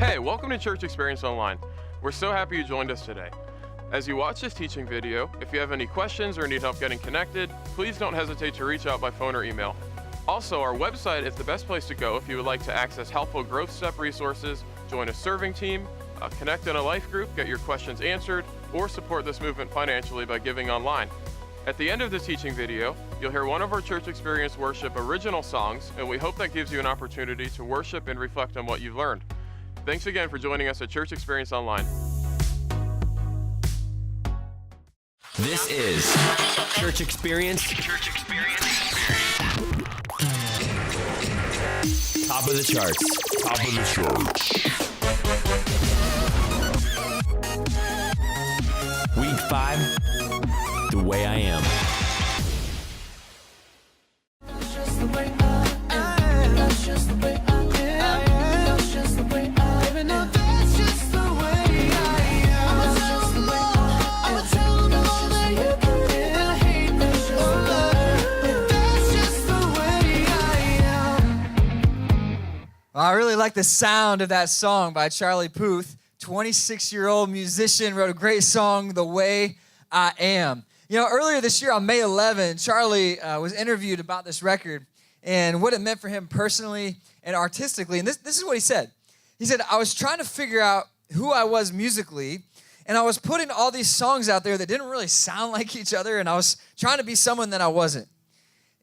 Hey, welcome to Church Experience Online. We're so happy you joined us today. As you watch this teaching video, if you have any questions or need help getting connected, please don't hesitate to reach out by phone or email. Also, our website is the best place to go if you would like to access helpful growth step resources, join a serving team, connect in a life group, get your questions answered, or support this movement financially by giving online. At the end of the teaching video, you'll hear one of our Church Experience Worship original songs, and we hope that gives you an opportunity to worship and reflect on what you've learned. Thanks again for joining us at Church Experience Online. This is Church Experience. Top of the charts. Week 5, The Way I Am. I really like the sound of that song by Charlie Puth. 26-year-old musician, wrote a great song, The Way I Am. You know, earlier this year on May 11, Charlie was interviewed about this record and what it meant for him personally and artistically. And this is what he said. He said, I was trying to figure out who I was musically, and I was putting all these songs out there that didn't really sound like each other, and I was trying to be someone that I wasn't.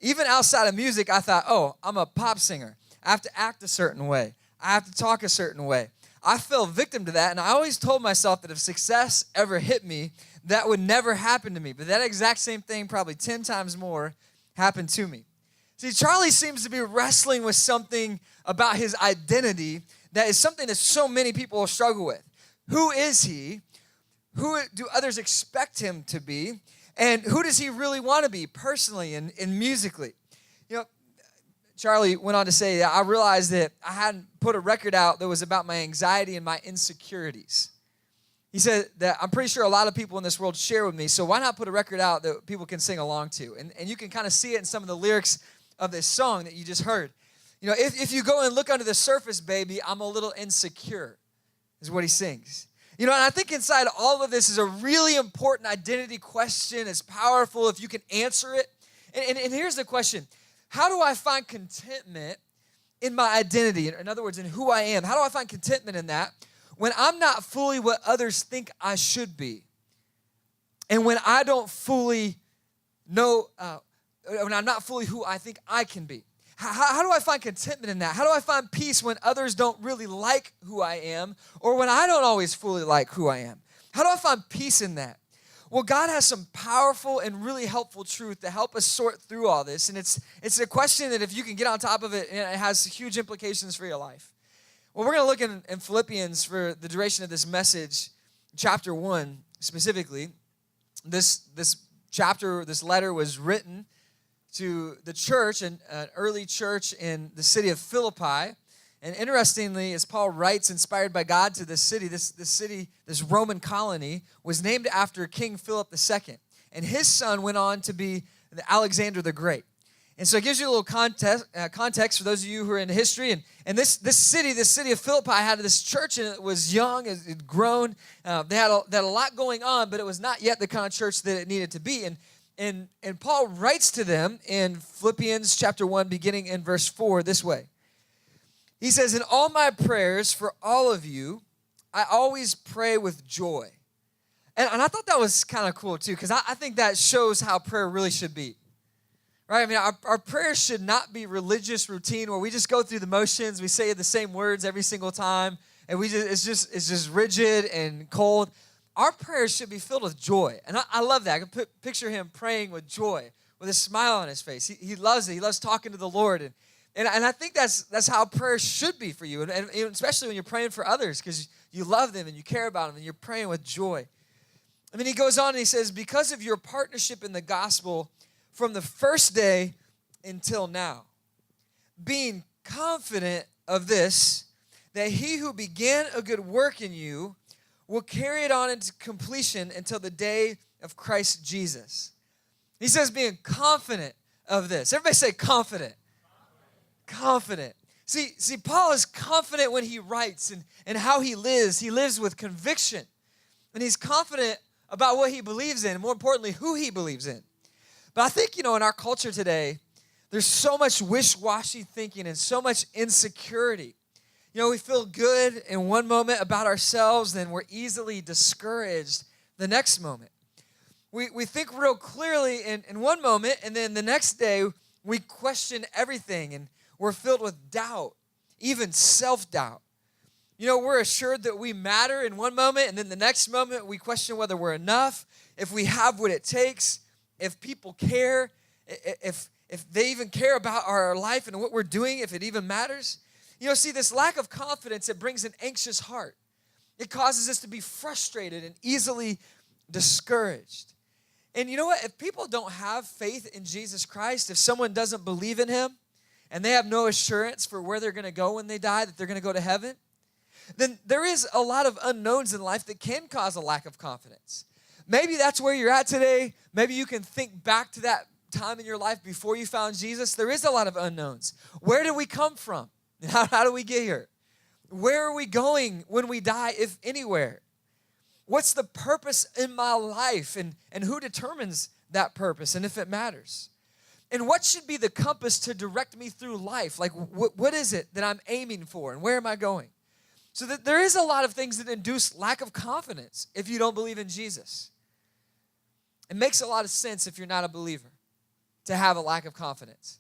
Even outside of music, I thought, oh, I'm a pop singer. I have to act a certain way. I have to talk a certain way. I fell victim to that, and I always told myself that if success ever hit me, that would never happen to me. But that exact same thing, probably 10 times more, happened to me. See, Charlie seems to be wrestling with something about his identity that is something that so many people struggle with. Who is he? Who do others expect him to be? And who does he really want to be personally and musically? You know, Charlie went on to say that I realized that I hadn't put a record out that was about my anxiety and my insecurities. He said that I'm pretty sure a lot of people in this world share with me, so why not put a record out that people can sing along to? And you can kind of see it in some of the lyrics of this song that you just heard. You know, if you go and look under the surface, baby, I'm a little insecure, is what he sings. You know, and I think inside all of this is a really important identity question. It's powerful if you can answer it. And here's the question. How do I find contentment in my identity? In other words, in who I am. How do I find contentment in that when I'm not fully what others think I should be? And when I don't fully know, when I'm not fully who I think I can be? How do I find contentment in that? How do I find peace when others don't really like who I am or when I don't always fully like who I am? How do I find peace in that? Well, God has some powerful and really helpful truth to help us sort through all this. And it's a question that if you can get on top of it, it has huge implications for your life. Well, we're going to look in Philippians for the duration of this message, chapter 1 specifically. This chapter, this letter was written to the church, an early church in the city of Philippi. And interestingly, as Paul writes, inspired by God to this city, this Roman colony, was named after King Philip II. And his son went on to be Alexander the Great. And so it gives you a little context for those of you who are into history. And this city of Philippi had this church, and it was young, it had grown. They had a lot going on, but it was not yet the kind of church that it needed to be. And Paul writes to them in Philippians chapter 1, beginning in verse 4, this way. He says, in all my prayers for all of you, I always pray with joy. And I thought that was kind of cool too, because I think that shows how prayer really should be. Right? I mean, our prayers should not be religious routine where we just go through the motions, we say the same words every single time, and it's just rigid and cold. Our prayers should be filled with joy. And I love that. I can picture him praying with joy, with a smile on his face. He loves it. He loves talking to the Lord. And I think that's how prayer should be for you, and especially when you're praying for others, because you love them and you care about them and you're praying with joy. And then he goes on and he says, because of your partnership in the gospel from the first day until now, being confident of this, that he who began a good work in you will carry it on into completion until the day of Christ Jesus. He says being confident of this. Everybody say confident. Confident. See, Paul is confident when he writes and how he lives. He lives with conviction. And he's confident about what he believes in, and more importantly, who he believes in. But I think, in our culture today, there's so much wish-washy thinking and so much insecurity. We feel good in one moment about ourselves, then we're easily discouraged the next moment. We think real clearly in one moment, and then the next day, we question everything, and we're filled with doubt, even self-doubt. We're assured that we matter in one moment, and then the next moment, we question whether we're enough, if we have what it takes, if people care, if they even care about our life and what we're doing, if it even matters. See, this lack of confidence, it brings an anxious heart. It causes us to be frustrated and easily discouraged. And you know what? If people don't have faith in Jesus Christ, if someone doesn't believe in him, and they have no assurance for where they're going to go when they die, that they're going to go to heaven, then there is a lot of unknowns in life that can cause a lack of confidence. Maybe that's where you're at today. Maybe you can think back to that time in your life before you found Jesus. There is a lot of unknowns. Where did we come from? How do we get here? Where are we going when we die, if anywhere? What's the purpose in my life, and who determines that purpose, and if it matters? And what should be the compass to direct me through life? Like, what is it that I'm aiming for, and where am I going? So that there is a lot of things that induce lack of confidence if you don't believe in Jesus. It makes a lot of sense if you're not a believer to have a lack of confidence.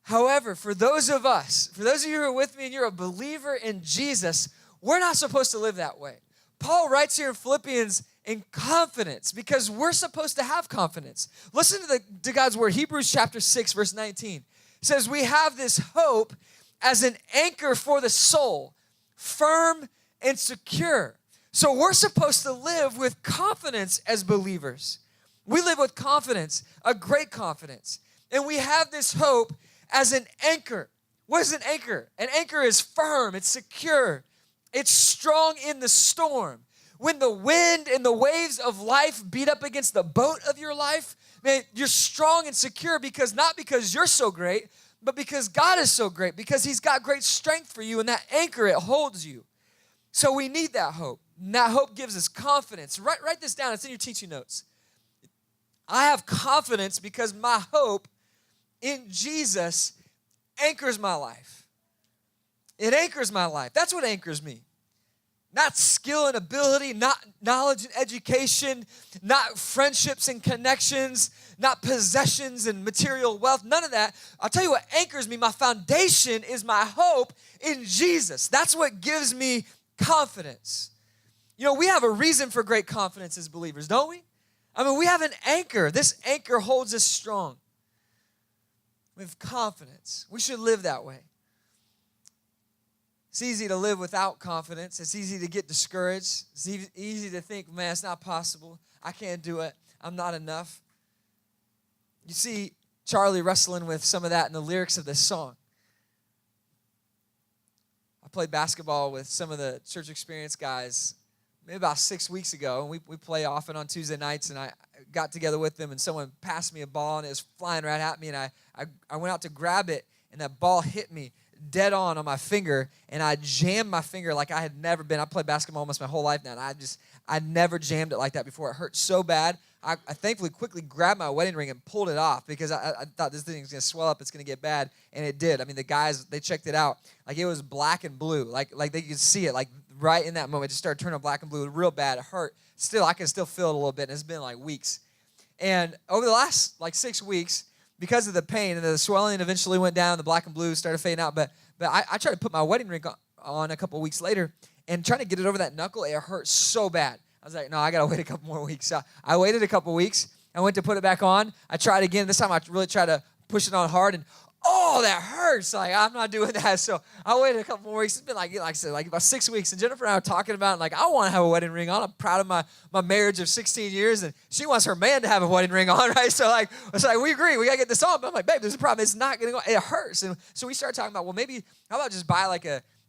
However, for those of you who are with me and you're a believer in Jesus, we're not supposed to live that way. Paul writes here in Philippians in confidence because we're supposed to have confidence. Listen to God's word. Hebrews chapter 6, verse 19. It says, we have this hope as an anchor for the soul, firm and secure. So we're supposed to live with confidence as believers. We live with confidence, a great confidence. And we have this hope as an anchor. What is an anchor? An anchor is firm, it's secure, it's strong in the storm. When the wind and the waves of life beat up against the boat of your life, man, you're strong and secure not because you're so great, but because God is so great, because he's got great strength for you, and that anchor, it holds you. So we need that hope. And that hope gives us confidence. Write this down. It's in your teaching notes. I have confidence because my hope in Jesus anchors my life. It anchors my life. That's what anchors me. Not skill and ability, not knowledge and education, not friendships and connections, not possessions and material wealth, none of that. I'll tell you what anchors me. My foundation is my hope in Jesus. That's what gives me confidence. We have a reason for great confidence as believers, don't we? We have an anchor. This anchor holds us strong. We have confidence. We should live that way. It's easy to live without confidence. It's easy to get discouraged. It's easy to think, man, it's not possible. I can't do it. I'm not enough. You see Charlie wrestling with some of that in the lyrics of this song. I played basketball with some of the church experience guys maybe about 6 weeks ago, and we play often on Tuesday nights, and I got together with them, and someone passed me a ball, and it was flying right at me, and I went out to grab it, and that ball hit me dead on my finger, and I jammed my finger like I had never been. I played basketball almost my whole life now, and I never jammed it like that before. It hurt so bad. I thankfully quickly grabbed my wedding ring and pulled it off because I thought this thing was going to swell up, it's going to get bad, and it did. The guys, they checked it out. Like, it was black and blue. Like they could see it, like, right in that moment. It just started turning black and blue real bad. It hurt. Still, I can still feel it a little bit, and it's been, like, weeks. And over the last, 6 weeks, because of the pain, and the swelling eventually went down, the black and blue started fading out, but I tried to put my wedding ring on a couple weeks later, and trying to get it over that knuckle, it hurt so bad. I was like, no, I got to wait a couple more weeks. So I waited a couple weeks. I went to put it back on. I tried again. This time I really tried to push it on hard, and that hurts. Like, I'm not doing that. So I waited a couple more weeks. It's been like I said, about 6 weeks. And Jennifer and I were talking about, I want to have a wedding ring on. I'm proud of my marriage of 16 years, and she wants her man to have a wedding ring on, right? So it's like, we agree. We got to get this on. But I'm like, babe, there's a problem. It's not going to go. It hurts. And so we started talking about, well, maybe, how about just buy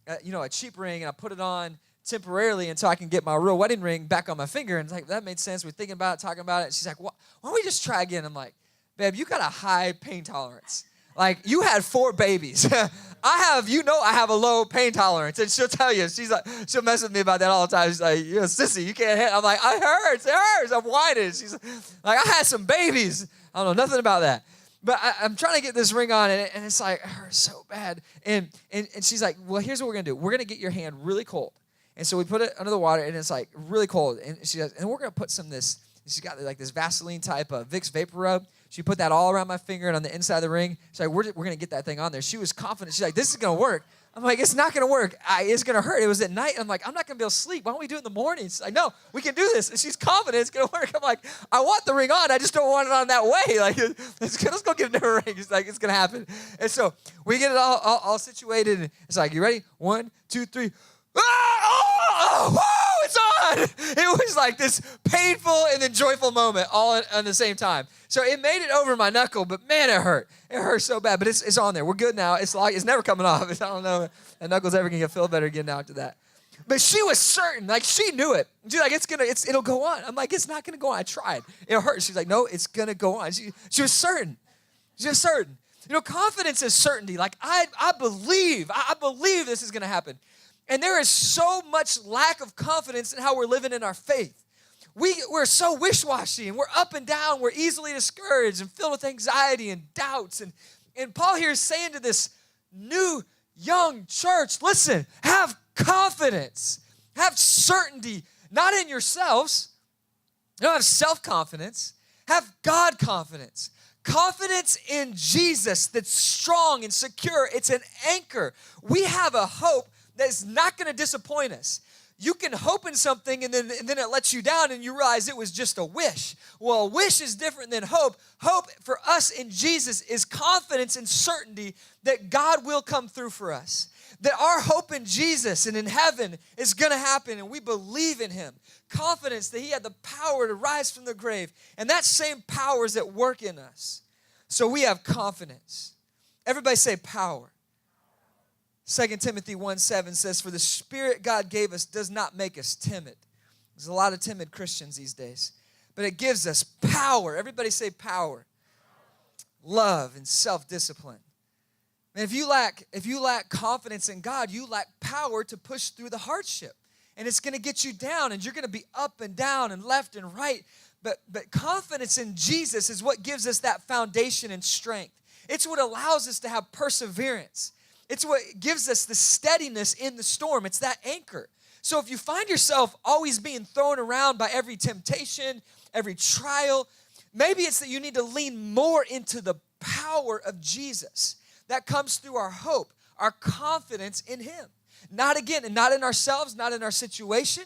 a cheap ring, and I put it on temporarily until I can get my real wedding ring back on my finger. And it's like, that made sense. We're thinking about it, talking about it. She's like, why don't we just try again? I'm like, babe, you got a high pain tolerance. Like, you had 4 babies. I have a low pain tolerance. And she'll tell you, she'll mess with me about that all the time. She's like, you're a sissy, you can't handle. I'm like, it hurts. I'm whining. She's like, I had some babies. I don't know nothing about that. But I'm trying to get this ring on, and it's like, it hurts so bad. And she's like, well, here's what we're going to do. We're going to get your hand really cold. And so we put it under the water, and it's like really cold. And she goes, and we're going to put some of this. She's got like this Vaseline type of Vicks Vapor Rub. She put that all around my finger and on the inside of the ring. She's like, we're going to get that thing on there. She was confident. She's like, this is going to work. I'm like, it's not going to work. It's going to hurt. It was at night. I'm like, I'm not going to be able to sleep. Why don't we do it in the morning? She's like, no, we can do this. And she's confident it's going to work. I'm like, I want the ring on. I just don't want it on that way. Like, let's go get a new ring. It's like, it's going to happen. And so we get it all situated. And it's like, you ready? 1, 2, 3. It's on. It was like this painful and then joyful moment all at the same time. So it made it over my knuckle, but man, it hurt. It hurt so bad, but it's on there. We're good now. It's never coming off. I don't know if the knuckle's ever gonna feel better again after that. But she was certain, like she knew it. She's like, it'll go on. I'm like, it's not gonna go on. I tried. It hurt. She's like, no, it's gonna go on. She was certain. She was certain. You know, confidence is certainty. Like I believe this is gonna happen. And there is so much lack of confidence in how we're living in our faith. We're so wish-washy, and we're up and down. We're easily discouraged and filled with anxiety and doubts. And Paul here is saying to this new, young church, listen, have confidence. Have certainty, not in yourselves. You don't have self-confidence. Have God confidence. Confidence in Jesus that's strong and secure. It's an anchor. We have a hope that is not going to disappoint us. You can hope in something and then it lets you down and you realize it was just a wish. Well, a wish is different than hope. Hope for us in Jesus is confidence and certainty that God will come through for us. That our hope in Jesus and in heaven is going to happen and we believe in him. Confidence that he had the power to rise from the grave. And that same power is at work in us. So we have confidence. Everybody say power. 2 Timothy 1:7 says, for the Spirit God gave us does not make us timid. There's a lot of timid Christians these days. But it gives us power. Everybody say power. Love and self-discipline. And if you lack confidence in God, you lack power to push through the hardship. And it's going to get you down, and you're going to be up and down and left and right. But confidence in Jesus is what gives us that foundation and strength. It's what allows us to have perseverance. It's what gives us the steadiness in the storm. It's that anchor. So if you find yourself always being thrown around by every temptation, every trial, maybe it's that you need to lean more into the power of Jesus. That comes through our hope, our confidence in him. Not in ourselves, not in our situation,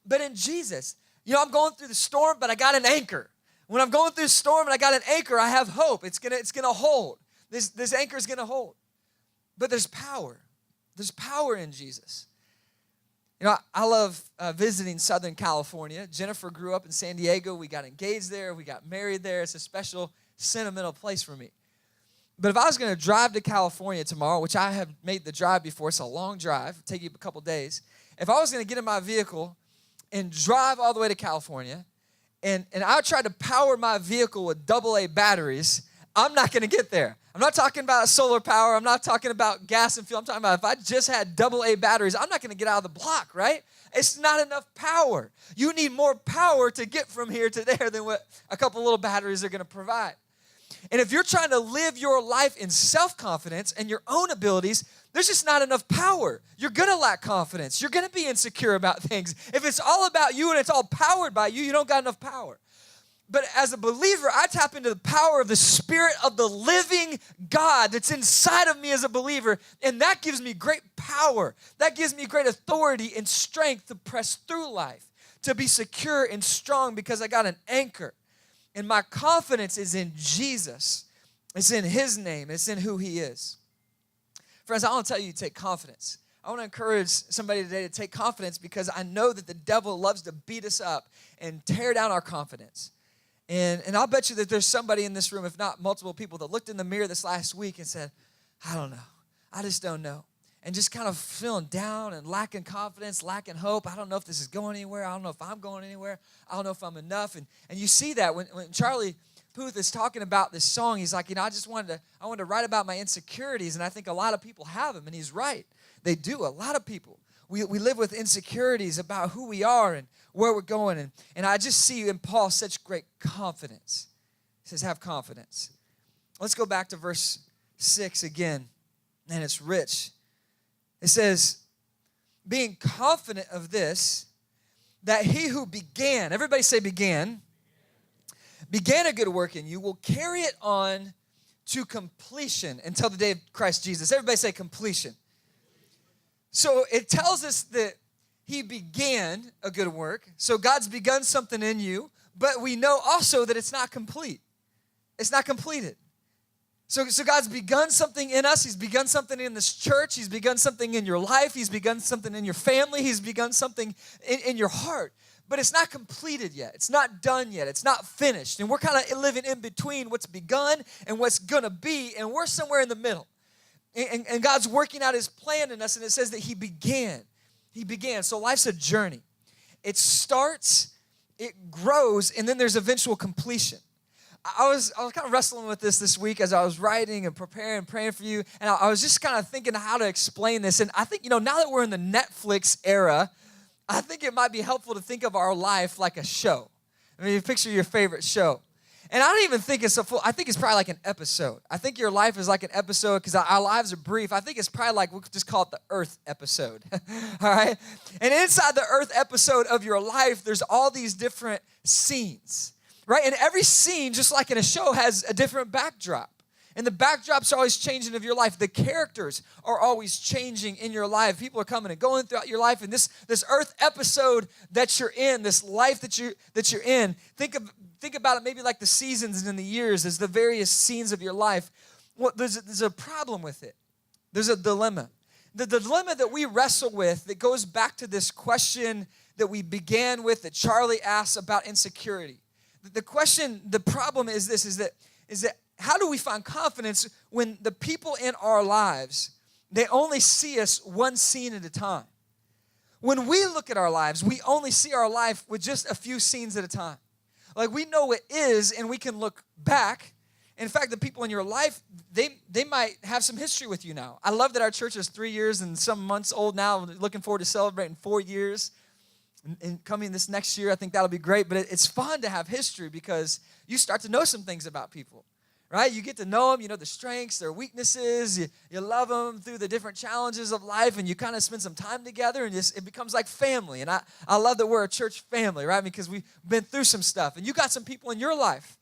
but in Jesus. You know, I'm going through the storm, but I got an anchor. When I'm going through the storm and I got an anchor, I have hope. It's gonna hold. This anchor is gonna hold. But there's power. There's power in Jesus. You know, I love visiting Southern California. Jennifer grew up in San Diego. We got engaged there. We got married there. It's a special, sentimental place for me. But if I was going to drive to California tomorrow, which I have made the drive before, it's a long drive, it'll take you a couple days. If I was going to get in my vehicle and drive all the way to California, and I tried to power my vehicle with AA batteries, I'm not going to get there. I'm not talking about solar power. I'm not talking about gas and fuel. I'm talking about if I just had AA batteries, I'm not going to get out of the block, right? It's not enough power. You need more power to get from here to there than what a couple little batteries are going to provide. And if you're trying to live your life in self-confidence and your own abilities, there's just not enough power. You're going to lack confidence. You're going to be insecure about things. If it's all about you and it's all powered by you, you don't got enough power. But as a believer, I tap into the power of the Spirit of the living God that's inside of me as a believer, and that gives me great power. That gives me great authority and strength to press through life, to be secure and strong because I got an anchor. And my confidence is in Jesus. It's in his name. It's in who he is. Friends, I want to tell you to take confidence. I want to encourage somebody today to take confidence because I know that the devil loves to beat us up and tear down our confidence. And I'll bet you that there's somebody in this room, if not multiple people, that looked in the mirror this last week and said, I don't know. I just don't know. And just kind of feeling down and lacking confidence, lacking hope. I don't know if this is going anywhere. I don't know if I'm going anywhere. I don't know if I'm enough. And you see that when Charlie Puth is talking about this song. He's like, I wanted to write about my insecurities, and I think a lot of people have them, and he's right. They do, a lot of people. We live with insecurities about who we are and where we're going, and I just see in Paul such great confidence. He says, have confidence. Let's go back to verse 6 again, and it's rich. It says, being confident of this, that he who began, everybody say began a good work in you, will carry it on to completion until the day of Christ Jesus. Everybody say completion. So it tells us that he began a good work. So God's begun something in you, but we know also that it's not complete. It's not completed. So God's begun something in us. He's begun something in this church. He's begun something in your life. He's begun something in your family. He's begun something in your heart. But it's not completed yet. It's not done yet. It's not finished. And we're kind of living in between what's begun and what's going to be, and we're somewhere in the middle. And God's working out his plan in us, and it says that he began. He began. So life's a journey. It starts, it grows, and then there's eventual completion. I was kind of wrestling with this week as I was writing and preparing and praying for you, and I was just kind of thinking how to explain this. And I think, now that we're in the Netflix era, I think it might be helpful to think of our life like a show. I mean, you picture your favorite show. And I don't even think it's I think it's probably like an episode. I think your life is like an episode because our lives are brief. I think it's probably like, we could just call it the Earth episode, all right? And inside the Earth episode of your life, there's all these different scenes, right? And every scene, just like in a show, has a different backdrop. And the backdrop's always changing of your life. The characters are always changing in your life. People are coming and going throughout your life. And this Earth episode that you're in, this life that you're in, think about it maybe like the seasons and the years as the various scenes of your life. Well, there's a problem with it. There's a dilemma. The dilemma that we wrestle with that goes back to this question that we began with that Charlie asked about insecurity. The problem is this, is that how do we find confidence when the people in our lives, they only see us one scene at a time? When we look at our lives, we only see our life with just a few scenes at a time. Like, we know it is, and we can look back. In fact, the people in your life, they might have some history with you now. I love that our church is 3 years and some months old now. I'm looking forward to celebrating 4 years. And coming this next year, I think that'll be great. But it's fun to have history because you start to know some things about people. Right? You get to know them, you know their strengths, their weaknesses, you love them through the different challenges of life, and you kind of spend some time together, and it becomes like family. And I love that we're a church family, right? Because we've been through some stuff. And you got some people in your life,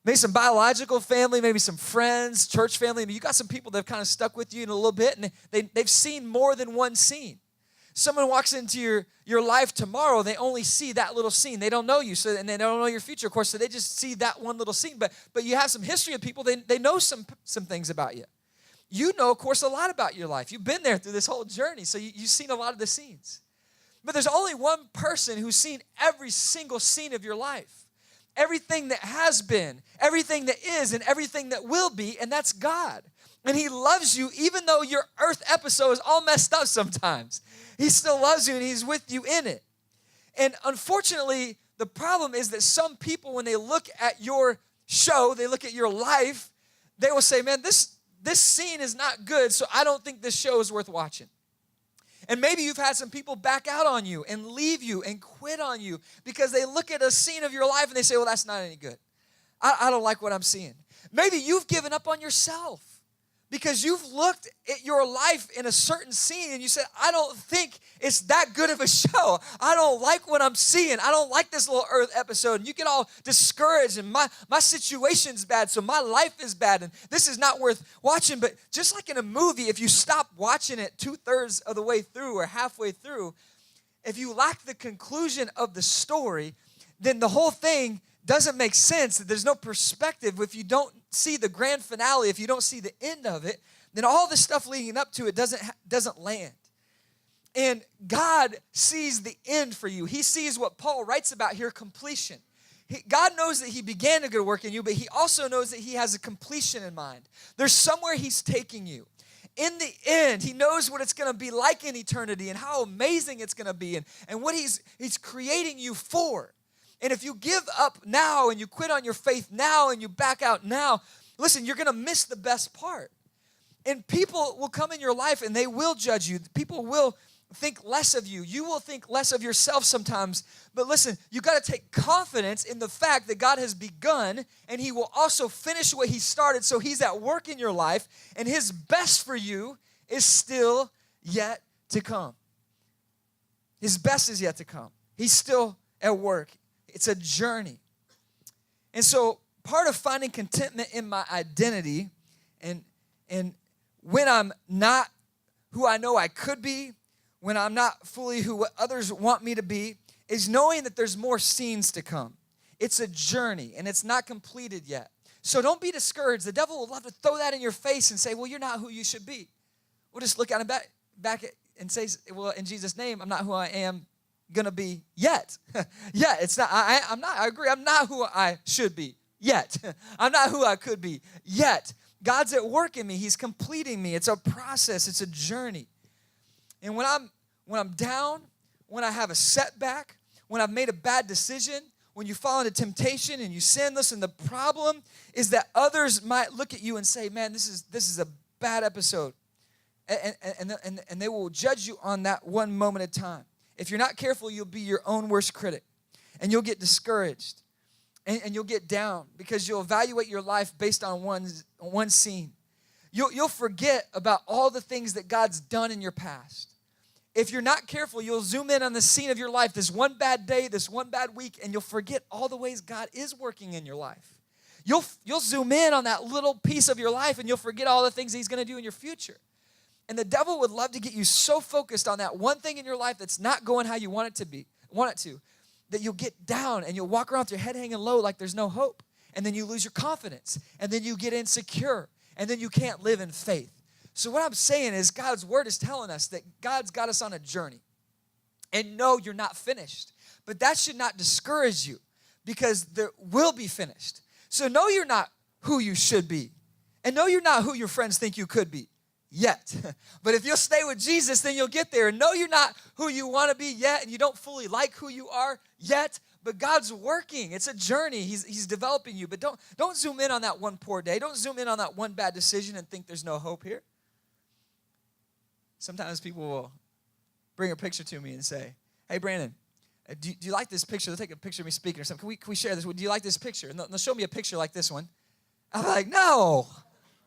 maybe some biological family, maybe some friends, church family. I mean, you got some people that have kind of stuck with you in a little bit, and they've seen more than one scene. Someone walks into your life tomorrow, they only see that little scene. They don't know you, and they don't know your future, of course, so they just see that one little scene. But you have some history of people, they know some things about you. You know, of course, a lot about your life. You've been there through this whole journey, so you've seen a lot of the scenes. But there's only one person who's seen every single scene of your life. Everything that has been, everything that is, and everything that will be, and that's God. And he loves you even though your Earth episode is all messed up sometimes. He still loves you and he's with you in it. And unfortunately, the problem is that some people, when they look at your show, they look at your life, they will say, man, this scene is not good, so I don't think this show is worth watching. And maybe you've had some people back out on you and leave you and quit on you because they look at a scene of your life and they say, well, that's not any good. I don't like what I'm seeing. Maybe you've given up on yourself because you've looked at your life in a certain scene and you said, I don't think it's that good of a show. I don't like what I'm seeing. I don't like this little Earth episode. And you get all discouraged and my situation's bad, so my life is bad and this is not worth watching. But just like in a movie, if you stop watching it 2/3 of the way through or halfway through, if you lack the conclusion of the story, then the whole thing doesn't make sense. There's no perspective. If you don't see the grand finale, if you don't see the end of it, then all the stuff leading up to it doesn't land. And God sees the end for you. He sees what Paul writes about here, completion. God knows that he began a good work in you, but he also knows that he has a completion in mind. There's somewhere he's taking you. In the end, he knows what it's going to be like in eternity and how amazing it's going to be and what he's creating you for. And if you give up now and you quit on your faith now and you back out now, listen, you're going to miss the best part. And people will come in your life and they will judge you. People will think less of you. You will think less of yourself sometimes. But listen, you got to take confidence in the fact that God has begun and he will also finish what he started. So he's at work in your life and his best for you is still yet to come. His best is yet to come. He's still at work. It's a journey. And so part of finding contentment in my identity and when I'm not who I know I could be, when I'm not fully who others want me to be, is knowing that there's more scenes to come. It's a journey, and it's not completed yet. So don't be discouraged. The devil will love to throw that in your face and say, well, you're not who you should be. We'll just look at him back and say, well, in Jesus' name, I'm not who I am going to be yet. Yeah, it's not. I'm not. I agree. I'm not who I should be yet. I'm not who I could be yet. God's at work in me. He's completing me. It's a process. It's a journey. And when I'm down, when I have a setback, when I've made a bad decision, when you fall into temptation and you sin, listen, the problem is that others might look at you and say, man, this is a bad episode. And they will judge you on that one moment of time. If you're not careful, you'll be your own worst critic. And you'll get discouraged. And you'll get down because you'll evaluate your life based on one scene. You'll forget about all the things that God's done in your past. If you're not careful, you'll zoom in on the scene of your life, this one bad day, this one bad week, and you'll forget all the ways God is working in your life. You'll zoom in on that little piece of your life, and you'll forget all the things he's going to do in your future. And the devil would love to get you so focused on that one thing in your life that's not going how you want it to, that you'll get down and you'll walk around with your head hanging low like there's no hope. And then you lose your confidence, and then you get insecure, and then you can't live in faith. So what I'm saying is God's word is telling us that God's got us on a journey. And no, you're not finished. But that should not discourage you because there will be finished. So no, you're not who you should be. And no, you're not who your friends think you could be yet. But if you'll stay with Jesus, then you'll get there. And no, you're not who you want to be yet, and you don't fully like who you are yet. But God's working. It's a journey. He's developing you. But don't zoom in on that one poor day. Don't zoom in on that one bad decision and think there's no hope here. Sometimes people will bring a picture to me and say, hey, Brandon, do you like this picture? They'll take a picture of me speaking or something. Can we share this? Do you like this picture? And they'll show me a picture like this one. I'm like, no,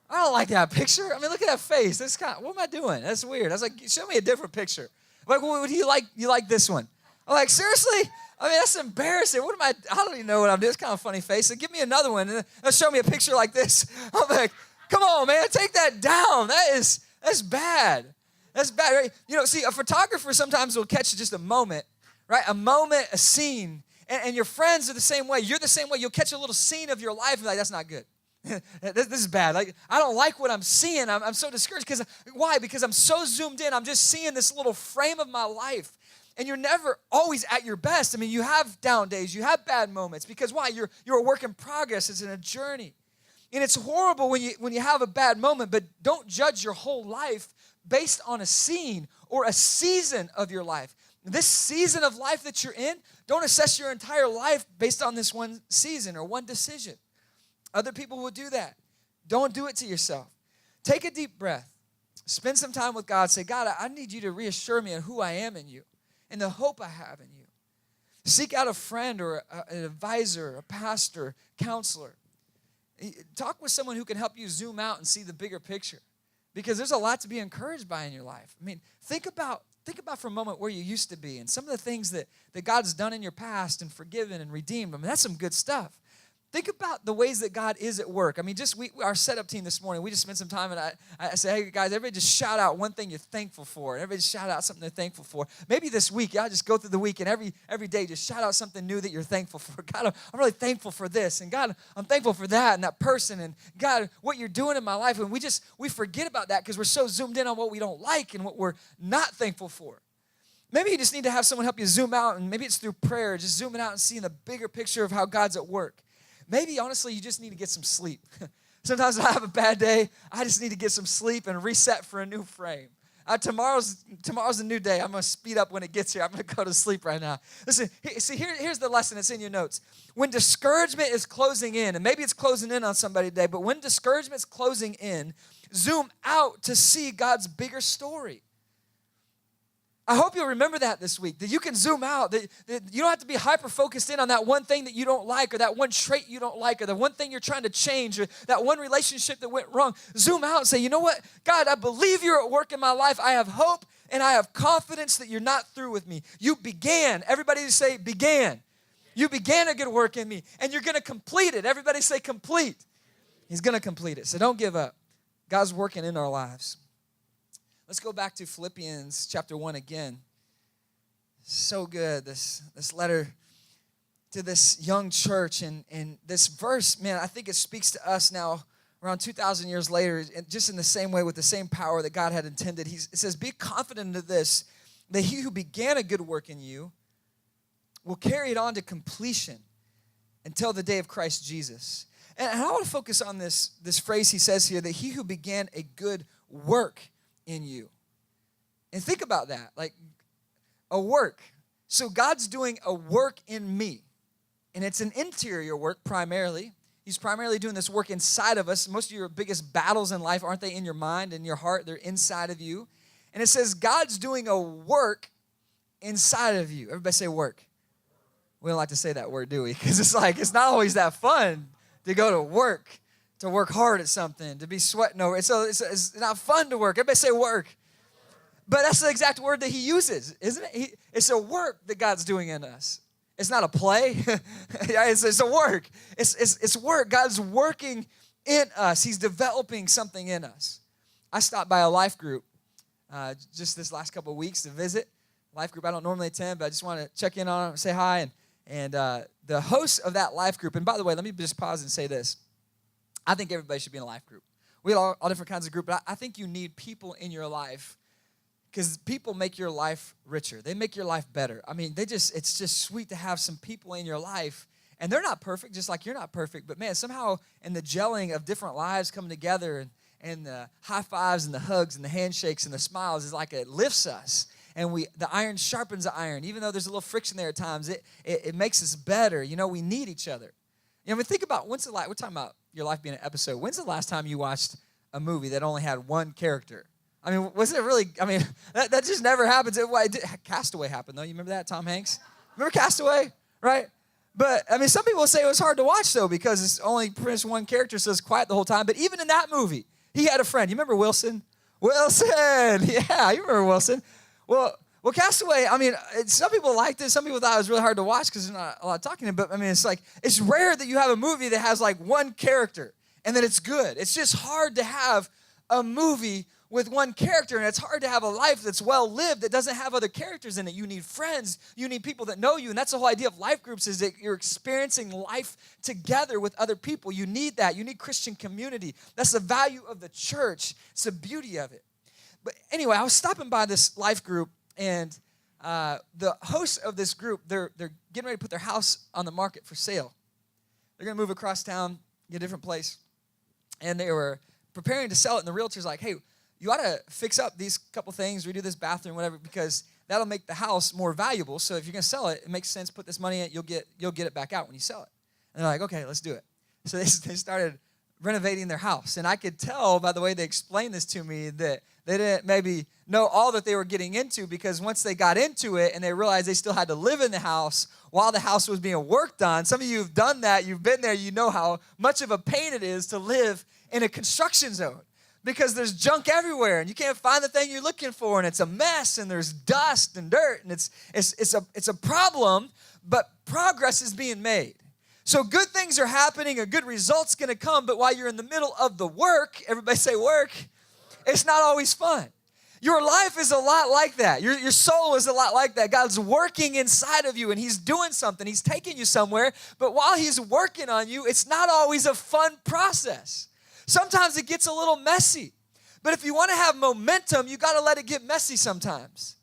I don't like that picture. I mean, look at that face. What am I doing? That's weird. I was like, show me a different picture. I'm like, well, do you like this one? I'm like, seriously? I mean, that's embarrassing. I don't even know what I'm doing. It's kind of a funny face. So give me another one. And they'll show me a picture like this. I'm like, come on, man, take that down. That's bad. That's bad, right? You know, see, a photographer sometimes will catch just a moment, right? A moment, a scene. And your friends are the same way. You're the same way. You'll catch a little scene of your life and be like, that's not good. This is bad. Like, I don't like what I'm seeing. I'm so discouraged. Why? Because I'm so zoomed in. I'm just seeing this little frame of my life. And you're never always at your best. I mean, you have down days. You have bad moments. Because why? You're a work in progress. It's in a journey. And it's horrible when you have a bad moment, but don't judge your whole life based on a scene or a season of your life. This season of life that you're in, don't assess your entire life based on this one season or one decision. Other people will do that. Don't do it to yourself. Take a deep breath. Spend some time with God. Say, God, I need you to reassure me of who I am in you and the hope I have in you. Seek out a friend or an advisor, a pastor, counselor. Talk with someone who can help you zoom out and see the bigger picture. Because there's a lot to be encouraged by in your life. I mean, think about for a moment where you used to be and some of the things that God's done in your past and forgiven and redeemed. I mean, that's some good stuff. Think about the ways that God is at work. I mean, our setup team this morning, we just spent some time and I said, hey, guys, everybody just shout out one thing you're thankful for. And everybody just shout out something they're thankful for. Maybe this week, y'all just go through the week and every day just shout out something new that you're thankful for. God, I'm really thankful for this. And God, I'm thankful for that and that person. And God, what you're doing in my life. And we forget about that because we're so zoomed in on what we don't like and what we're not thankful for. Maybe you just need to have someone help you zoom out, and maybe it's through prayer, just zooming out and seeing the bigger picture of how God's at work. Maybe, honestly, you just need to get some sleep. Sometimes when I have a bad day, I just need to get some sleep and reset for a new frame. Tomorrow's a new day. I'm going to speed up when it gets here. I'm going to go to sleep right now. Listen, here's the lesson. It's in your notes. When discouragement is closing in, and maybe it's closing in on somebody today, but when discouragement's closing in, zoom out to see God's bigger story. I hope you'll remember that this week, that you can zoom out, that you don't have to be hyper-focused in on that one thing that you don't like, or that one trait you don't like, or the one thing you're trying to change, or that one relationship that went wrong. Zoom out and say, you know what? God, I believe you're at work in my life. I have hope, and I have confidence that you're not through with me. You began. Everybody say began. You began a good work in me, and you're going to complete it. Everybody say complete. He's going to complete it, so don't give up. God's working in our lives. Let's go back to Philippians chapter 1 again. So good, this letter to this young church. And this verse, man, I think it speaks to us now around 2,000 years later, and just in the same way with the same power that God had intended. It says, be confident of this, that he who began a good work in you will carry it on to completion until the day of Christ Jesus. And I want to focus on this phrase he says here, that he who began a good work in you. And think about that, like a work. So God's doing a work in me, and it's an interior work primarily. He's primarily doing this work inside of us. Most of your biggest battles in life, aren't they in your mind and your heart? They're inside of you. And it says God's doing a work inside of you. Everybody say work. We don't like to say that word, do we? Because it's not always that fun to go to work hard at something, to be sweating over it. So it's not fun to work. Everybody say work. But that's the exact word that he uses, isn't it? It's a work that God's doing in us. It's not a play. It's a work. It's work. God's working in us. He's developing something in us. I stopped by a life group just this last couple of weeks to visit. Life group I don't normally attend, but I just want to check in on them, say hi. And the host of that life group, and by the way, let me just pause and say this. I think everybody should be in a life group. We have all different kinds of groups, but I think you need people in your life because people make your life richer. They make your life better. I mean, it's just sweet to have some people in your life, and they're not perfect, just like you're not perfect, but man, somehow in the gelling of different lives coming together and the high fives and the hugs and the handshakes and the smiles is like it lifts us. And the iron sharpens the iron. Even though there's a little friction there at times, it makes us better. You know, we need each other. You know, I mean, think about we're talking about your life being an episode. When's the last time you watched a movie that only had one character? I mean, was it really, that just never happens. Castaway happened, though. You remember that, Tom Hanks? Remember Castaway, right? But, I mean, some people say it was hard to watch, though, because it's only pretty much one character, so it's quiet the whole time. But even in that movie, he had a friend. You remember Wilson? Wilson! Yeah, you remember Wilson. Well, Castaway, I mean, some people liked it. Some people thought it was really hard to watch because there's not a lot of talking. But, I mean, it's rare that you have a movie that has, like, one character and that it's good. It's just hard to have a movie with one character, and it's hard to have a life that's well-lived that doesn't have other characters in it. You need friends. You need people that know you, and that's the whole idea of life groups is that you're experiencing life together with other people. You need that. You need Christian community. That's the value of the church. It's the beauty of it. But anyway, I was stopping by this life group, and the hosts of this group, they're getting ready to put their house on the market for sale. They're going to move across town, get a different place, and they were preparing to sell it, and the realtor's like, hey, you ought to fix up these couple things, redo this bathroom, whatever, because that'll make the house more valuable. So if you're going to sell it, it makes sense. Put this money in it. You'll get it back out when you sell it. And they're like, okay, let's do it. So they started renovating their house. And I could tell by the way they explained this to me that they didn't maybe know all that they were getting into, because once they got into it and they realized they still had to live in the house while the house was being worked on. Some of you have done that. You've been there. You know how much of a pain it is to live in a construction zone, because there's junk everywhere and you can't find the thing you're looking for, and it's a mess, and there's dust and dirt, and it's a problem, but progress is being made. So good things are happening, a good result's going to come, but while you're in the middle of the work, everybody say work, it's not always fun. Your life is a lot like that. Your soul is a lot like that. God's working inside of you, and he's doing something. He's taking you somewhere, but while he's working on you, it's not always a fun process. Sometimes it gets a little messy. But if you want to have momentum, you got to let it get messy sometimes.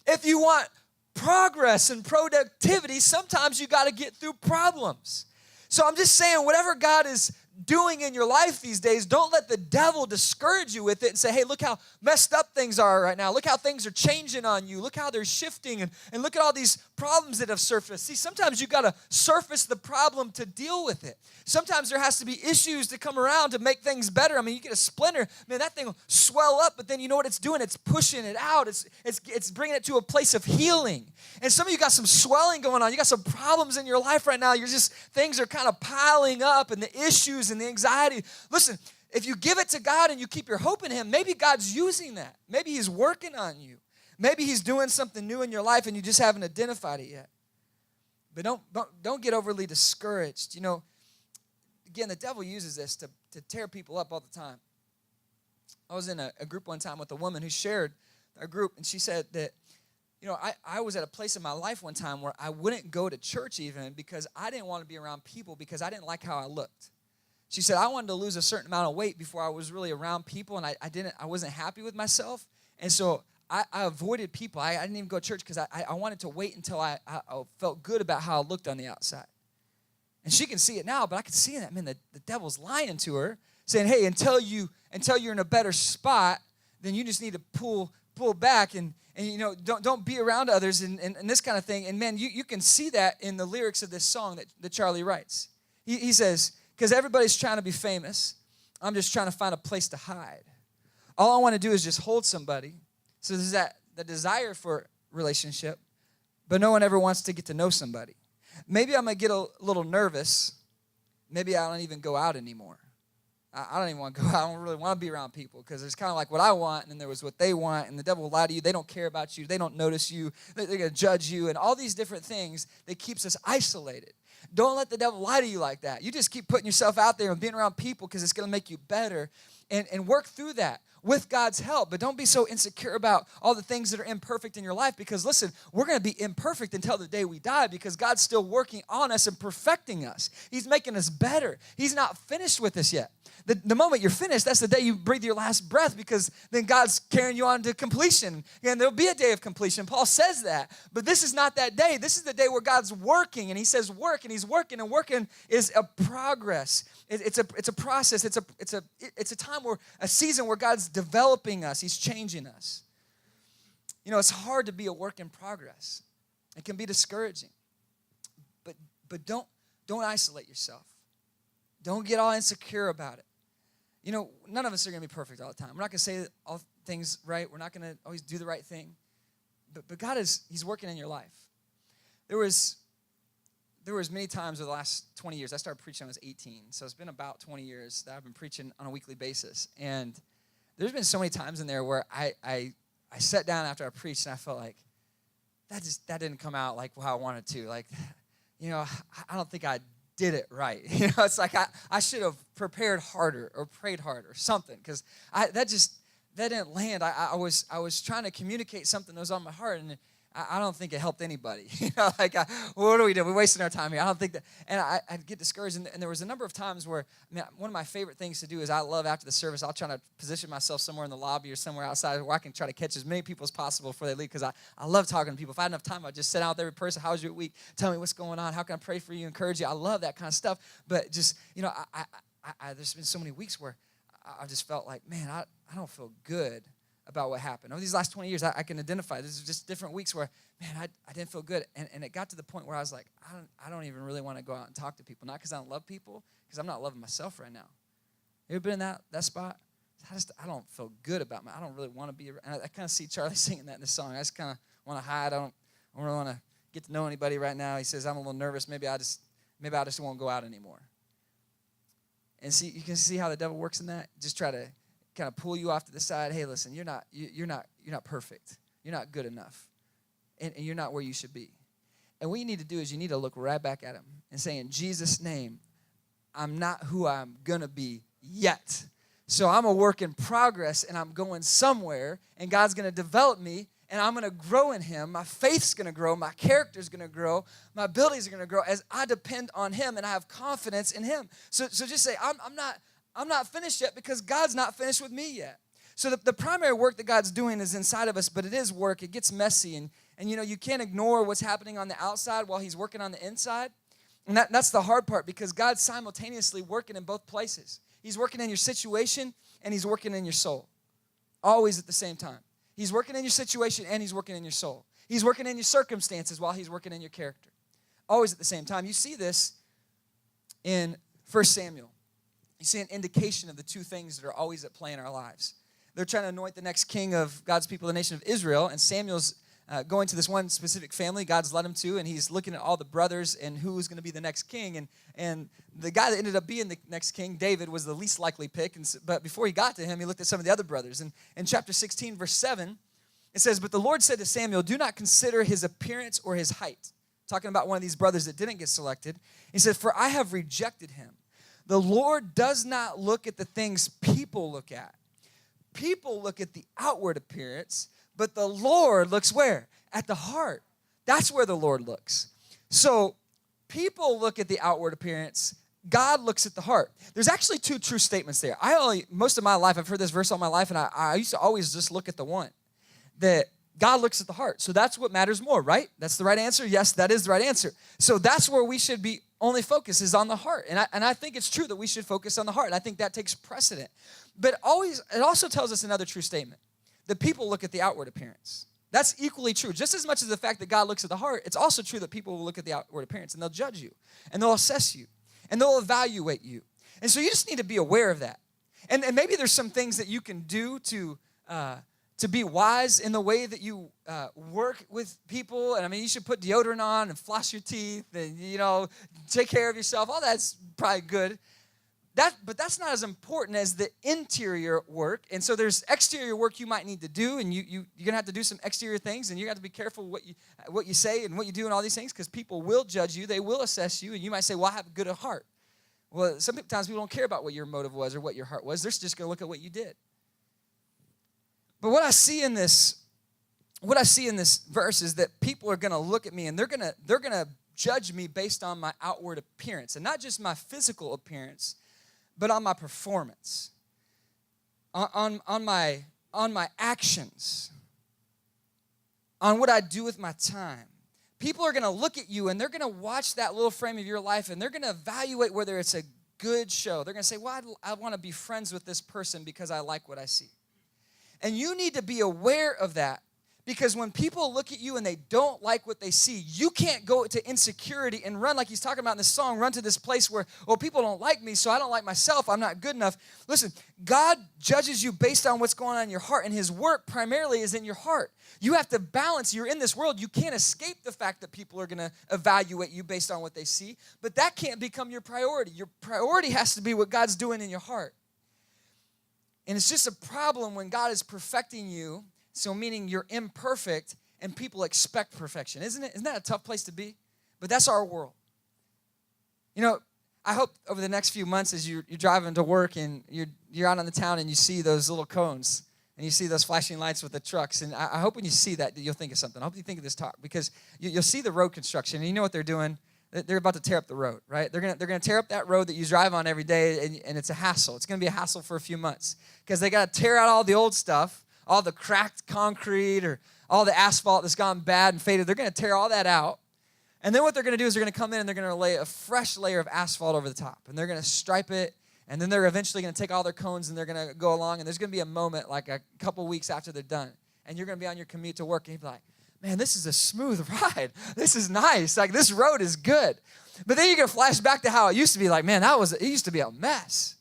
If you want progress and productivity, sometimes you got to get through problems. So I'm just saying, whatever God is doing in your life these days, don't let the devil discourage you with it and say, hey, look how messed up things are right now. Look how things are changing on you. Look how they're shifting, and look at all these problems that have surfaced. See, sometimes you got to surface the problem to deal with it. Sometimes there has to be issues to come around to make things better. I mean, you get a splinter, man, that thing will swell up, but then you know what it's doing? It's pushing it out. It's bringing it to a place of healing. And some of you got some swelling going on. You got some problems in your life right now. Things are kind of piling up, and the issues and the anxiety. Listen, if you give it to God and you keep your hope in him, maybe God's using that. Maybe he's working on you. Maybe he's doing something new in your life and you just haven't identified it yet. But don't get overly discouraged. You know, again, the devil uses this to tear people up all the time. I was in a group one time with a woman who shared our group, and she said that, you know, I was at a place in my life one time where I wouldn't go to church even because I didn't want to be around people because I didn't like how I looked. She said, I wanted to lose a certain amount of weight before I was really around people, and I wasn't happy with myself. And so I avoided people. I didn't even go to church because I wanted to wait until I felt good about how I looked on the outside. And she can see it now, but I can see that, man, the devil's lying to her, saying, hey, until you're in a better spot, then you just need to pull back and you know, don't be around others and this kind of thing. And man, you can see that in the lyrics of this song that Charlie writes. He says, because everybody's trying to be famous, I'm just trying to find a place to hide. All I want to do is just hold somebody. So there's the desire for relationship, but no one ever wants to get to know somebody. Maybe I'm going to get a little nervous. Maybe I don't even go out anymore. I don't even want to go out. I don't really want to be around people because there's kind of like what I want, and then there was what they want, and the devil will lie to you. They don't care about you. They don't notice you. They're going to judge you, and all these different things that keeps us isolated. Don't let the devil lie to you like that. You just keep putting yourself out there and being around people because it's going to make you better, and work through that with God's help. But don't be so insecure about all the things that are imperfect in your life because, listen, we're going to be imperfect until the day we die because God's still working on us and perfecting us. He's making us better. He's not finished with us yet. The moment you're finished, that's the day you breathe your last breath because then God's carrying you on to completion. And there'll be a day of completion. Paul says that. But this is not that day. This is the day where God's working, and he says work, and he's working, and working is a progress. It's a process. It's a time where, a season where God's developing us. He's changing us. You know, it's hard to be a work in progress. It can be discouraging. But don't isolate yourself. Don't get all insecure about it. You know, none of us are going to be perfect all the time. We're not going to say all things right. We're not going to always do the right thing. But God he's working in your life. There was many times over the last 20 years. I started preaching when I was 18. So it's been about 20 years that I've been preaching on a weekly basis. And there's been so many times in there where I sat down after I preached and I felt like that didn't come out like how I wanted to. Like, you know, I don't think I did it right. You know, it's like I should have prepared harder or prayed harder, something, because that didn't land. I was trying to communicate something that was on my heart, and I don't think it helped anybody. You know, like, what are we doing? We're wasting our time here. I don't think that. And I'd get discouraged. And there was a number of times where, I mean, one of my favorite things to do is I love after the service, I'll try to position myself somewhere in the lobby or somewhere outside where I can try to catch as many people as possible before they leave, because I love talking to people. If I had enough time, I'd just sit down with every person. How was your week? Tell me what's going on. How can I pray for you, encourage you? I love that kind of stuff. But just, you know, there's been so many weeks where I just felt like, man, I don't feel good about what happened. Over these last 20 years, I can identify. This is just different weeks where, man, I didn't feel good. And it got to the point where I was like, I don't even really want to go out and talk to people. Not because I don't love people, because I'm not loving myself right now. You ever been in that spot? I don't feel good about I don't really want to be around. And I kind of see Charlie singing that in the song. I just kind of want to hide. I don't really want to get to know anybody right now. He says, I'm a little nervous. Maybe I just won't go out anymore. And see, you can see how the devil works in that. Just try to kind of pull you off to the side. Hey, listen, you're not perfect. You're not good enough. And you're not where you should be. And what you need to do is you need to look right back at him and say, in Jesus' name, I'm not who I'm going to be yet. So I'm a work in progress, and I'm going somewhere, and God's going to develop me, and I'm going to grow in him. My faith's going to grow. My character's going to grow. My abilities are going to grow as I depend on him, and I have confidence in him. So just say, I'm not finished yet because God's not finished with me yet. So the primary work that God's doing is inside of us, but it is work. It gets messy, and you know, you can't ignore what's happening on the outside while he's working on the inside. And that's the hard part, because God's simultaneously working in both places. He's working in your situation and he's working in your soul. Always at the same time. He's working in your situation and he's working in your soul. He's working in your circumstances while he's working in your character. Always at the same time. You see this in 1 Samuel. You see an indication of the two things that are always at play in our lives. They're trying to anoint the next king of God's people, the nation of Israel, and Samuel's going to this one specific family God's led him to, and he's looking at all the brothers and who's going to be the next king. And the guy that ended up being the next king, David, was the least likely pick. But before he got to him, he looked at some of the other brothers. And in chapter 16, verse 7, it says, "But the Lord said to Samuel, do not consider his appearance or his height." Talking about one of these brothers that didn't get selected. He said, "For I have rejected him. The Lord does not look at the things people look at. People look at the outward appearance, but the Lord looks where? At the heart." That's where the Lord looks. So people look at the outward appearance. God looks at the heart. There's actually two true statements there. Most of my life, I've heard this verse all my life, and I used to always just look at the one. That God looks at the heart. So that's what matters more, right? That's the right answer. Yes, that is the right answer. So that's where we should be only focus is on the heart. And I think it's true that we should focus on the heart. And I think that takes precedent. But it also tells us another true statement. That people look at the outward appearance. That's equally true. Just as much as the fact that God looks at the heart, it's also true that people will look at the outward appearance and they'll judge you. And they'll assess you. And they'll evaluate you. And so you just need to be aware of that. And maybe there's some things that you can do to be wise in the way that you work with people. And I mean, you should put deodorant on and floss your teeth and, take care of yourself. All that's probably good. But that's not as important as the interior work. And so there's exterior work you might need to do, and you're going to have to do some exterior things, and you have to be careful what you say and what you do and all these things, because people will judge you. They will assess you, and you might say, well, I have a good heart. Well, sometimes people don't care about what your motive was or what your heart was. They're just going to look at what you did. But what I see in this verse is that people are going to look at me and they're going to judge me based on my outward appearance, and not just my physical appearance, but on my performance, on my actions, on what I do with my time. People are going to look at you and they're going to watch that little frame of your life and they're going to evaluate whether it's a good show. They're going to say, well, I want to be friends with this person because I like what I see. And you need to be aware of that, because when people look at you and they don't like what they see, you can't go to insecurity and run, like he's talking about in this song, run to this place where, well, people don't like me, so I don't like myself, I'm not good enough. Listen, God judges you based on what's going on in your heart, and his work primarily is in your heart. You have to balance. You're in this world. You can't escape the fact that people are going to evaluate you based on what they see, but that can't become your priority. Your priority has to be what God's doing in your heart. And it's just a problem when God is perfecting you, so meaning you're imperfect and people expect perfection, isn't it? Isn't that a tough place to be? But that's our world. I hope over the next few months as you're driving to work and you're out on the town and you see those little cones and you see those flashing lights with the trucks, and I hope when you see that you'll think of something. I hope you think of this talk, because you'll see the road construction, and you know what they're doing. They're about to tear up the road, right? They're gonna tear up that road that you drive on every day, and it's a hassle. It's gonna be a hassle for a few months, because they gotta tear out all the old stuff, all the cracked concrete or all the asphalt that's gone bad and faded. They're gonna tear all that out. And then what they're gonna do is they're gonna come in and they're gonna lay a fresh layer of asphalt over the top. And they're gonna stripe it, and then they're eventually gonna take all their cones and they're gonna go along, and there's gonna be a moment like a couple weeks after they're done. And you're gonna be on your commute to work and you'll be like, man, this is a smooth ride. This is nice. Like, this road is good. But then you're going to flash back to how it used to be. Like, man, it used to be a mess.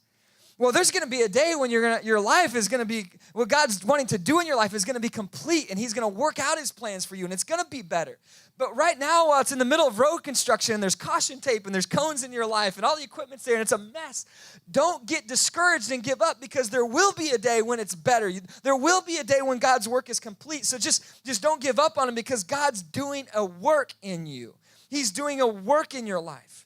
Well, there's going to be a day when your life is going to be, what God's wanting to do in your life is going to be complete, and he's going to work out his plans for you, and it's going to be better. But right now, while it's in the middle of road construction, and there's caution tape, and there's cones in your life, and all the equipment's there, and it's a mess, don't get discouraged and give up, because there will be a day when it's better. There will be a day when God's work is complete. So just don't give up on him, because God's doing a work in you. He's doing a work in your life.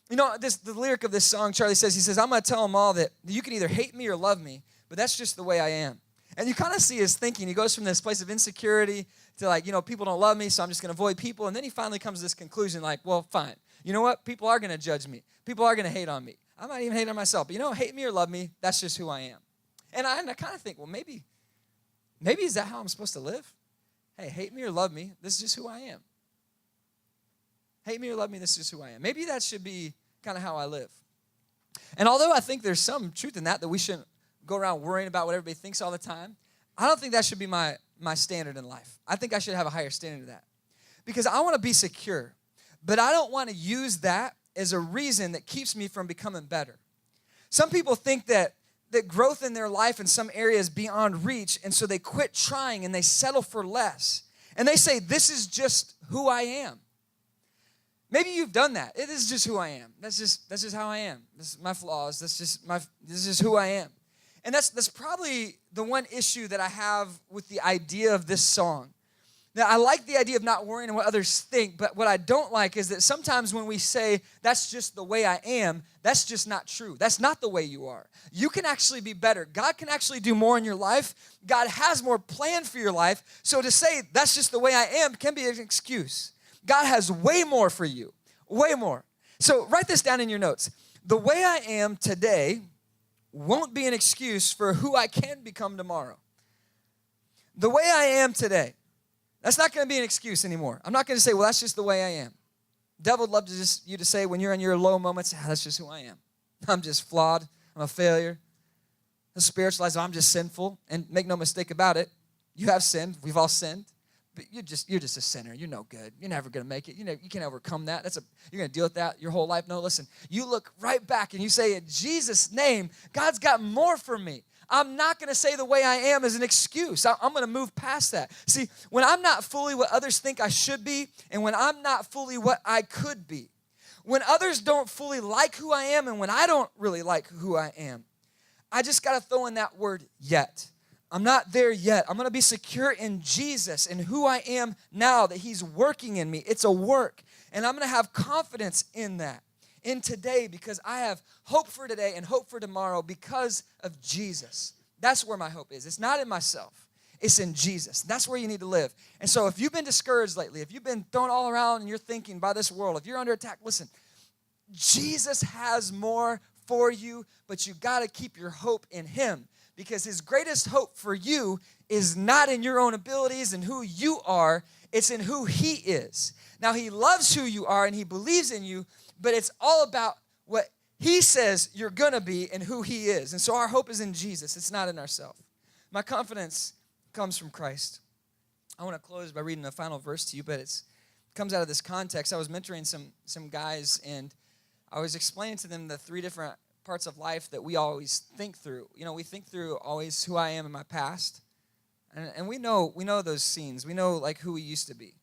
The lyric of this song, Charlie says, I'm going to tell them all that you can either hate me or love me, but that's just the way I am. And you kind of see his thinking. He goes from this place of insecurity to people don't love me, so I'm just going to avoid people. And then he finally comes to this conclusion like, well, fine. You know what? People are going to judge me. People are going to hate on me. I might even hate on myself. But hate me or love me, that's just who I am. And I kind of think, well, maybe is that how I'm supposed to live? Hey, hate me or love me, this is just who I am. Hate me or love me, this is who I am. Maybe that should be kind of how I live. And although I think there's some truth in that we shouldn't go around worrying about what everybody thinks all the time, I don't think that should be my standard in life. I think I should have a higher standard of that. Because I want to be secure, but I don't want to use that as a reason that keeps me from becoming better. Some people think that growth in their life in some areas beyond reach, and so they quit trying and they settle for less. And they say, this is just who I am. Maybe you've done that. It is just who I am. That's just how I am. This is my flaws. This is who I am. And that's probably the one issue that I have with the idea of this song. Now, I like the idea of not worrying what others think, but what I don't like is that sometimes when we say, that's just the way I am, that's just not true. That's not the way you are. You can actually be better. God can actually do more in your life. God has more planned for your life. So to say, that's just the way I am, can be an excuse. God has way more for you, way more. So write this down in your notes. The way I am today won't be an excuse for who I can become tomorrow. The way I am today, that's not going to be an excuse anymore. I'm not going to say, well, that's just the way I am. Devil would love you to say when you're in your low moments, that's just who I am. I'm just flawed. I'm a failure. Spiritualize, I'm just sinful. And make no mistake about it, you have sinned. We've all sinned. But you're just a sinner. You're no good. You're never going to make it. You can't overcome that. You're going to deal with that your whole life. No, listen. You look right back and you say, in Jesus' name, God's got more for me. I'm not going to say the way I am as an excuse. I'm going to move past that. See, when I'm not fully what others think I should be, and when I'm not fully what I could be, when others don't fully like who I am, and when I don't really like who I am, I just got to throw in that word yet. I'm not there yet. I'm going to be secure in Jesus and who I am now that he's working in me. It's a work. And I'm going to have confidence in that, in today, because I have hope for today and hope for tomorrow because of Jesus. That's where my hope is. It's not in myself. It's in Jesus. That's where you need to live. And so if you've been discouraged lately, if you've been thrown all around and you're thinking by this world, if you're under attack, listen, Jesus has more for you, but you got to keep your hope in him. Because his greatest hope for you is not in your own abilities and who you are. It's in who he is. Now, he loves who you are and he believes in you, but it's all about what he says you're going to be and who he is. And so our hope is in Jesus. It's not in ourselves. My confidence comes from Christ. I want to close by reading the final verse to you, but it comes out of this context. I was mentoring some guys, and I was explaining to them the three different parts of life that we always think through. We think through always who I am in my past. And we know those scenes. We know like who we used to be.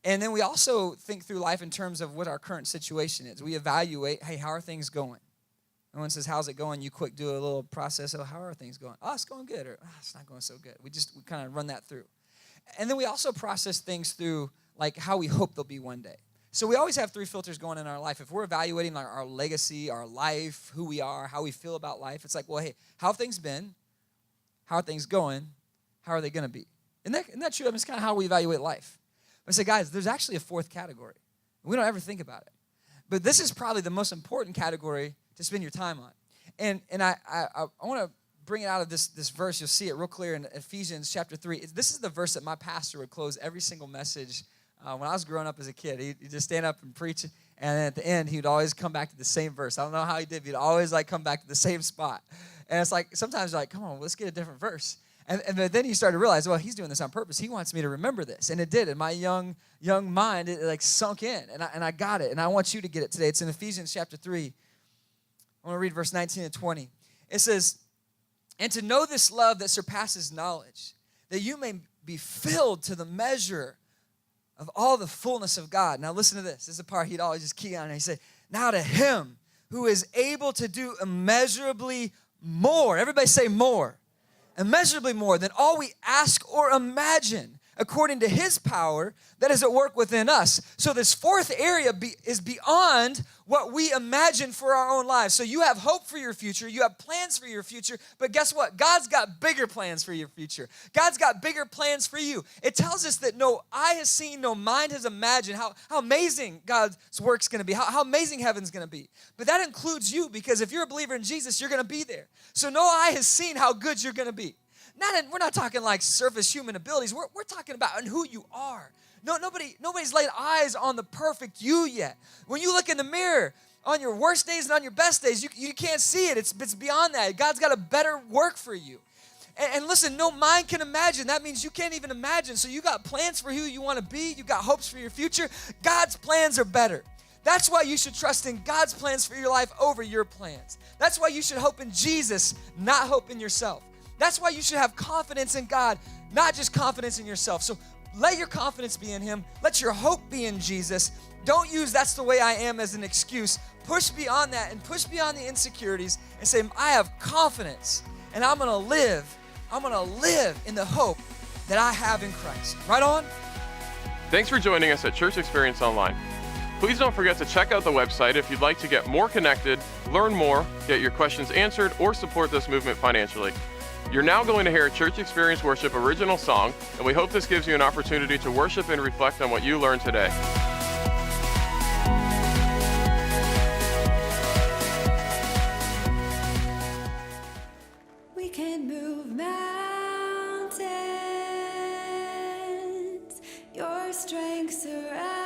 And then we also think through life in terms of what our current situation is. We evaluate, hey, how are things going? No one says, how's it going? You quick do a little process of how are things going? Oh, it's going good, or it's not going so good. We kind of run that through. And then we also process things through like how we hope they'll be one day. So we always have three filters going in our life. If we're evaluating our legacy, our life, who we are, how we feel about life, it's like, well, hey, how have things been? How are things going? How are they going to be? Isn't that true? I mean, it's kind of how we evaluate life. But I say, guys, there's actually a fourth category. We don't ever think about it. But this is probably the most important category to spend your time on. And I want to bring it out of this verse. You'll see it real clear in Ephesians chapter 3. This is the verse that my pastor would close every single message when I was growing up as a kid. He'd just stand up and preach, and then at the end, he'd always come back to the same verse. I don't know how he did, but he'd always come back to the same spot. And it's like, sometimes you're like, come on, let's get a different verse. And then you start to realize, well, he's doing this on purpose. He wants me to remember this. And it did. In my young mind, it sunk in, and I got it. And I want you to get it today. It's in Ephesians chapter 3. I want to read verse 19 and 20. It says, and to know this love that surpasses knowledge, that you may be filled to the measure of all the fullness of God. Now listen to this. This is the part he'd always just key on. And he said, now to him who is able to do immeasurably more. Everybody say more. Immeasurably more than all we ask or imagine, according to his power that is at work within us. So this fourth area is beyond what we imagine for our own lives. So you have hope for your future. You have plans for your future. But guess what? God's got bigger plans for your future. God's got bigger plans for you. It tells us that no eye has seen, no mind has imagined how amazing God's work's going to be, how amazing heaven's going to be. But that includes you, because if you're a believer in Jesus, you're going to be there. So no eye has seen how good you're going to be. We're not talking like surface human abilities. We're talking about in who you are. Nobody's laid eyes on the perfect you yet. When you look in the mirror, on your worst days and on your best days, you can't see it. It's beyond that. God's got a better work for you. And listen, no mind can imagine. That means you can't even imagine. So you got plans for who you want to be. You got hopes for your future. God's plans are better. That's why you should trust in God's plans for your life over your plans. That's why you should hope in Jesus, not hope in yourself. That's why you should have confidence in God, not just confidence in yourself. So let your confidence be in Him. Let your hope be in Jesus. Don't use "that's the way I am" as an excuse. Push beyond that and push beyond the insecurities and say, I have confidence and I'm gonna live in the hope that I have in Christ. Right on? Thanks for joining us at Church Experience Online. Please don't forget to check out the website if you'd like to get more connected, learn more, get your questions answered, or support this movement financially. You're now going to hear a Church Experience Worship original song, and we hope this gives you an opportunity to worship and reflect on what you learned today. We can move mountains. Your strength surrounds.